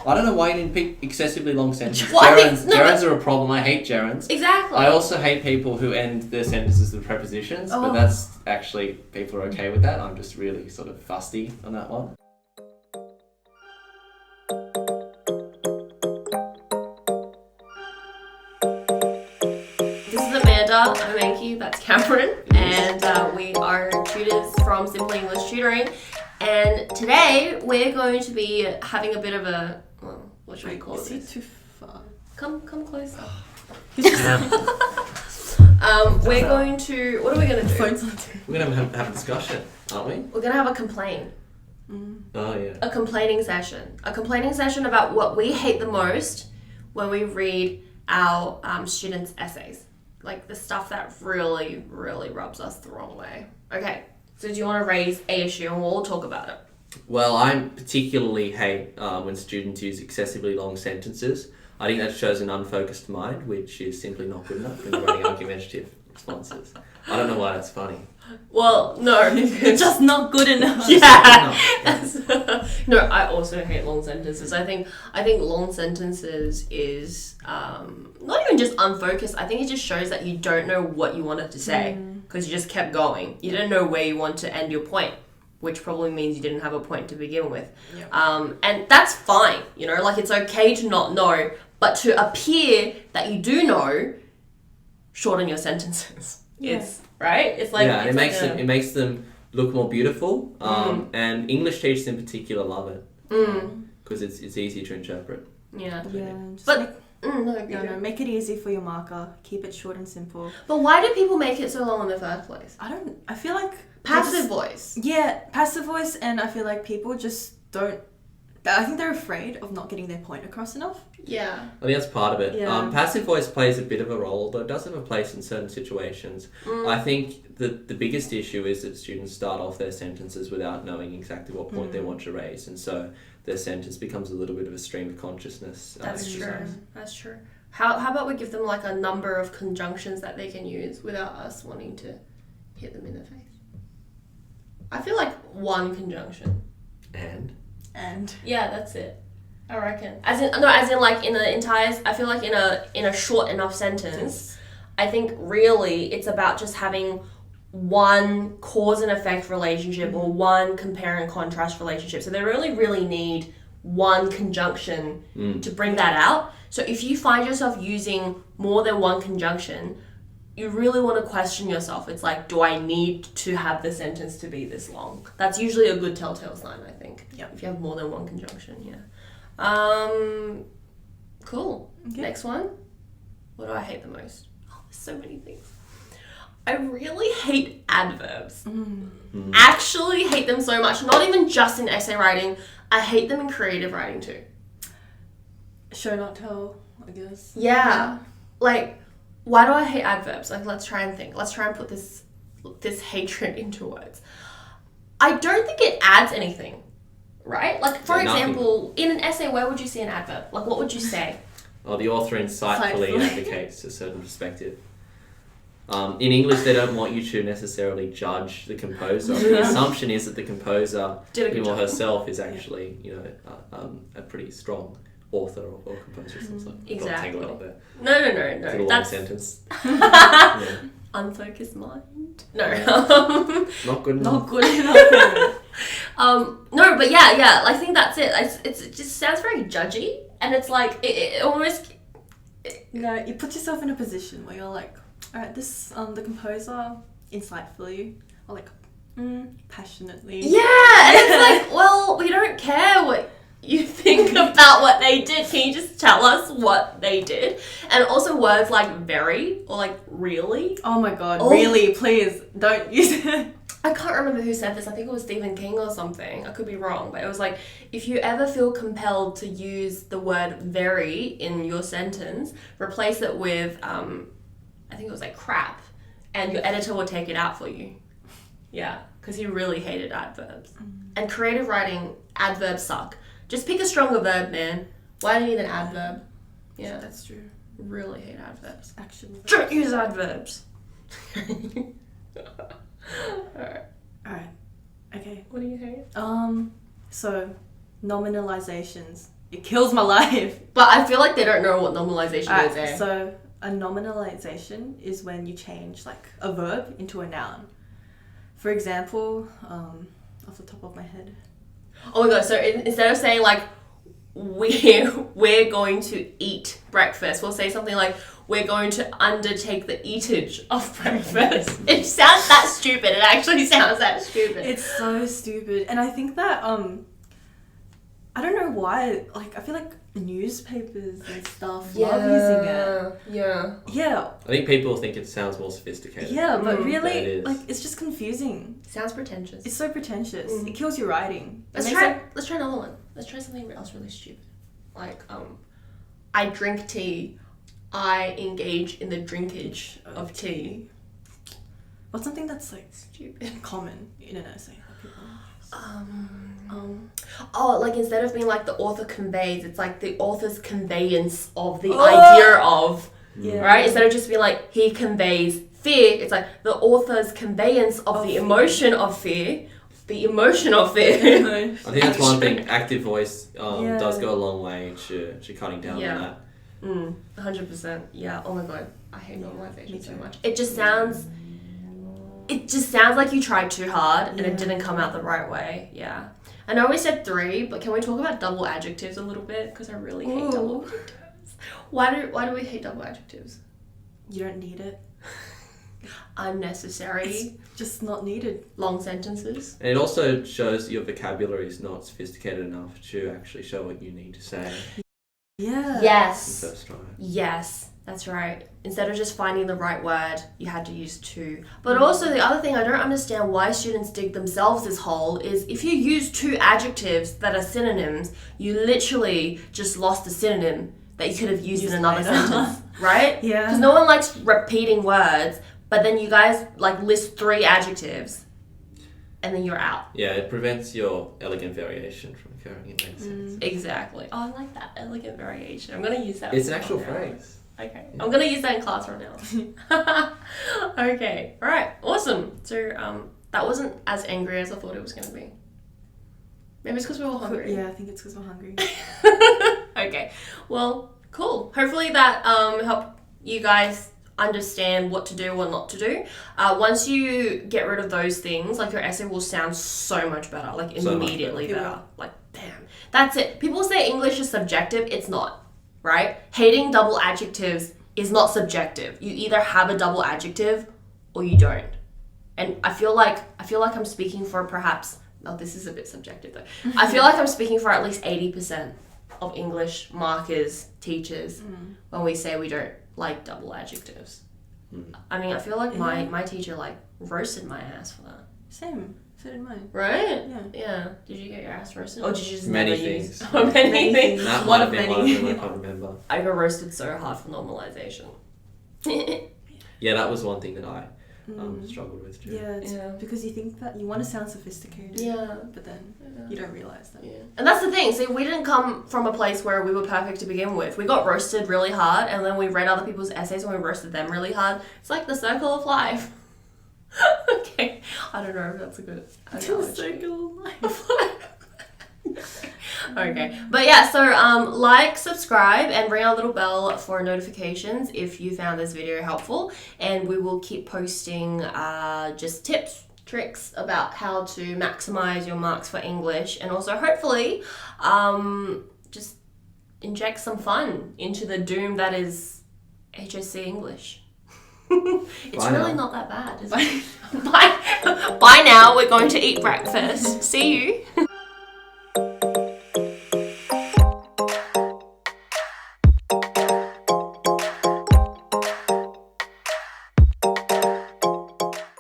I don't know why you didn't pick excessively long sentences. Well, gerunds are a problem. I hate gerunds. Exactly. I also hate people who end their sentences with prepositions, but that's actually, people are okay with that. I'm just really sort of fusty on that one. This is Amanda, I'm Anki, that's Cameron, and we are tutors from Simply English Tutoring. And today we're going to be having a bit of a, well, what should we call this? Is he too far? Come closer. We're going to, what are we going to do? Phone's on too. We're going to have a discussion, aren't we? We're going to have a complaint. Oh, yeah. A complaining session. A complaining session about what we hate the most when we read our students' essays. Like the stuff that really, really rubs us the wrong way. Okay, so do you want to raise a issue and we'll talk about it? Well, I particularly hate when students use excessively long sentences. I think that shows an unfocused mind, which is simply not good enough when you're writing argumentative responses. I don't know why that's funny. Well, no. It's just not good enough. Yeah. No, I also hate long sentences. I think long sentences is not even just unfocused. I think it just shows that you don't know what you wanted to say because you just kept going. You didn't know where you want to end your point, which probably means you didn't have a point to begin with. Yep. And that's fine. You know, like it's okay to not know, but to appear that you do know, shorten your sentences. Yeah. It's right. It's like yeah, it's it makes them look more beautiful. And English teachers in particular love it because it's easy to interpret. Yeah. Yeah. Just But make it easy for your marker. Keep it short and simple. But why do people make it so long in the first place? I feel like Passive voice. Yeah, passive voice, and I feel like people just don't. I think they're afraid of not getting their point across enough. Yeah. I think that's part of it. Yeah. Passive voice plays a bit of a role, although it does have a place in certain situations. I think the biggest issue is that students start off their sentences without knowing exactly what point they want to raise, and so their sentence becomes a little bit of a stream of consciousness. That's true. exercise. That's true. How about we give them like a number of conjunctions that they can use without us wanting to hit them in the face? I feel like one conjunction. And Yeah, that's it. I reckon. As in like in the entire. I feel like in a short enough sentence, I think really it's about just having one cause and effect relationship or one compare and contrast relationship. So they really need one conjunction to bring that out. So if you find yourself using more than one conjunction, you really want to question yourself. It's like, do I need to have the sentence to be this long? That's usually a good telltale sign, I think. Yep. If you have more than one conjunction, yeah. Cool. Okay. Next one. What do I hate the most? Oh, there's so many things. I really hate adverbs. Actually hate them so much. Not even just in essay writing. I hate them in creative writing too. Show not tell, I guess. Yeah. Like, why do I hate adverbs? Like, let's try and think. Let's try and put this hatred into words. I don't think it adds anything, right? Like, for example, in an essay, where would you see an adverb? Like, what would you say? Oh, the author insightfully advocates a certain perspective. In English, they don't want you to necessarily judge the composer. The assumption is that the composer, him or herself, is actually, a pretty strong author or composer. Exactly. Tangled up there. No. It's a long sentence. Unfocused mind. No. Not good enough. Not good enough. No, but yeah. I think that's it. It just sounds very judgy, and it's like it almost. No, you put yourself in a position where you're like, all right, this the composer insightfully or like passionately. Yeah, and it's like, well, we don't care what you think about what they did. Can you just tell us what they did? And also words like very or like really. Oh my god, really? Please don't use it. I can't remember who said this. I think it was Stephen King or something. I could be wrong, but it was like, if you ever feel compelled to use the word very in your sentence, replace it with, I think it was like crap, and your editor will take it out for you. Yeah, because he really hated adverbs. And creative writing, adverbs suck. Just pick a stronger verb, man. Why do you need an adverb? Yeah, That's true. really hate adverbs. Actually. Don't use adverbs. Alright. Okay. What do you hate? So nominalizations. It kills my life. But I feel like they don't know what normalization is. Eh? So a nominalization is when you change like a verb into a noun. For example, off the top of my head. Oh my god! So instead of saying like we're going to eat breakfast, we'll say something like we're going to undertake the eatage of breakfast. It sounds that stupid. It actually sounds that stupid. It's so stupid, and I think that I don't know why. Like I feel like newspapers and stuff love using it. Yeah. Yeah. I think people think it sounds more sophisticated. Yeah, but than it really, is. like it's just confusing. Sounds pretentious. It's so pretentious. It kills your writing. Let's try another one. Let's try something else really stupid. Like I drink tea. I engage in the drinkage of tea. What's something that's like Stupid. common in an essay that people Oh, like instead of being like the author conveys, it's like the author's conveyance of the idea of, Yeah. right? Instead of just being like he conveys fear, it's like the author's conveyance of the emotion of fear, the emotion of fear. I think that's one thing. Active voice does go a long way to cutting down on that. 100%. Yeah. Oh my god, I hate normalization so much. It just sounds like you tried too hard and it didn't come out the right way. Yeah. I know we said 3, but can we talk about double adjectives a little bit? Because I really hate double adjectives. Why do we hate double adjectives? You don't need it. Unnecessary. It's just not needed. Long sentences. And it also shows your vocabulary is not sophisticated enough to actually show what you need to say Yeah. Yes. the first time. Yes, that's right. Instead of just finding the right word, you had to use 2. But also the other thing I don't understand why students dig themselves this hole is if you use 2 adjectives that are synonyms, you literally just lost a synonym that you could have used in another sentence, right? Yeah. Because no one likes repeating words, but then you guys like list 3 adjectives and then you're out. Yeah, it prevents your elegant variation from occurring in that sense. Exactly. Oh, I like that elegant variation. I'm going to use that. It's an actual from now on. phrase. Okay. Yeah. I'm going to use that in class right now. Okay. All right. Awesome. So that wasn't as angry as I thought it was going to be. Maybe it's because we're all hungry. Yeah, I think it's because we're hungry. Okay. Well, cool. Hopefully that helped you guys understand what to do or not to do. Once you get rid of those things, like your essay will sound so much better, like immediately better. Like, damn. That's it. People say English is subjective. It's not, right? Hating double adjectives is not subjective. You either have a double adjective or you don't. And I feel like I'm speaking for perhaps, this is a bit subjective though. I feel like I'm speaking for at least 80% of English markers, teachers, when we say we don't like double adjectives. I mean, I feel like my teacher like roasted my ass for that. Same. So did mine. Right? Yeah. Did you get your ass roasted? Or did you just Many never things. use many things? That One might of have been one many. of them, I can't remember. I got roasted so hard for normalization. Yeah, that was one thing that I struggled with too. Yeah, it's because you think that you want to sound sophisticated. Yeah. But then you don't realise that. Yeah. And that's the thing. See, we didn't come from a place where we were perfect to begin with. We got roasted really hard, and then we read other people's essays and we roasted them really hard. It's like the circle of life. Okay. I don't know if that's a good analogy. Circle of life. Okay. But yeah, so like, subscribe, and ring our little bell for notifications if you found this video helpful. And we will keep posting just tips, tricks about how to maximize your marks for English, and also hopefully just inject some fun into the doom that is HSC English. It's Bye really now. not that bad, is it? Bye. Bye now. We're going to eat breakfast. See you.